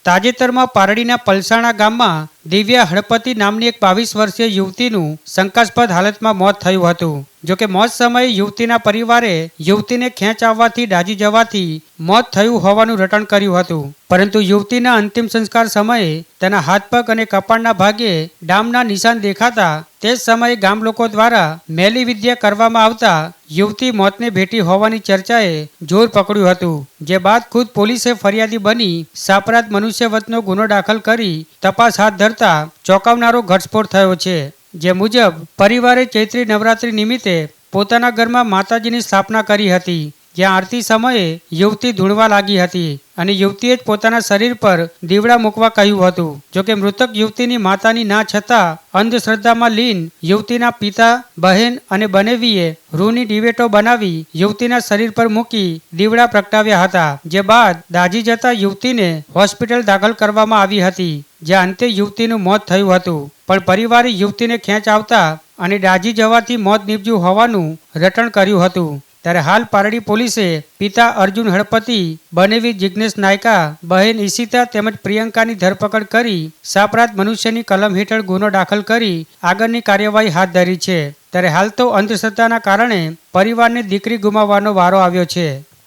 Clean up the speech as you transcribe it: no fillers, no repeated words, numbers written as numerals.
તાજેતરમાં પારડીના પલસાણા ગામમાં દિવ્યા હળપતિ નામની એક 22 વર્ષીય યુવતીનું શંકાસ્પદ હાલતમાં મોત થયું હતું। જોકે મોત સમયે યુવતીના પરિવારે યુવતીને ખેંચ આવવાથી દાઝી જવાથી મોત થયું હોવાનું રટણ કર્યું હતું, પરંતુ યુવતીના અંતિમ સંસ્કાર સમયે તેના હાથ પગ અને કપાળના ભાગે ડામના નિશાન દેખાતા તે જ સમયે ગામ લોકો દ્વારા મેલી વિદ્યા કરવામાં આવતા યુવતી મોતને ભેટી હોવાની ચર્ચાએ જોર પકડ્યું હતું। જે બાદ ખુદ પોલીસે ફરિયાદી બની સાપરાધ મનુષ્યવધનો ગુનો દાખલ કરી તપાસ હાથ ધરતા ચોંકાવનારો ઘટસ્ફોટ થયો છે। જે મુજબ પરિવારે ચૈત્રી નવરાત્રી નિમિત્તે પોતાના ઘરમાં માતાજીની સ્થાપના કરી હતી, જ્યાં આરતી સમયે યુવતી ધૂણવા લાગી હતી અને યુવતીએ જ પોતાના શરીર પર દીવડા મૂકવા કહ્યું હતું। જોકે મૃતક યુવતીની માતાની ના છતાં અંધશ્રદ્ધામાં લીન યુવતીના પિતા, બહેન અને બનેવીએ રૂની દિવેટો બનાવી યુવતીના શરીર પર મૂકી દીવડા પ્રગટાવ્યા હતા। જે બાદ દાઝી જતા યુવતીને હોસ્પિટલ દાખલ કરવામાં આવી હતી, જ્યાં અંતે યુવતીનું મોત થયું હતું। પણ પરિવારે યુવતીને ખેંચ આવતા અને દાઝી જવાથી મોત નીપજ્યું હોવાનું રટણ કર્યું હતું। ત્યારે હાલ પારડી પોલીસે પિતા અર્જુન હળપતિ, બનેવી જિગ્નેશ નાયકા, બહેન ઈશિતા તેમજ પ્રિયંકાની ધરપકડ કરી સાપરાધ મનુષ્યની કલમ હેઠળ ગુનો દાખલ કરી આગળની કાર્યવાહી હાથ ધરી છે। ત્યારે હાલ તો અંધશ્રદ્ધાના કારણે પરિવારને દીકરી ગુમાવવાનો વારો આવ્યો છે।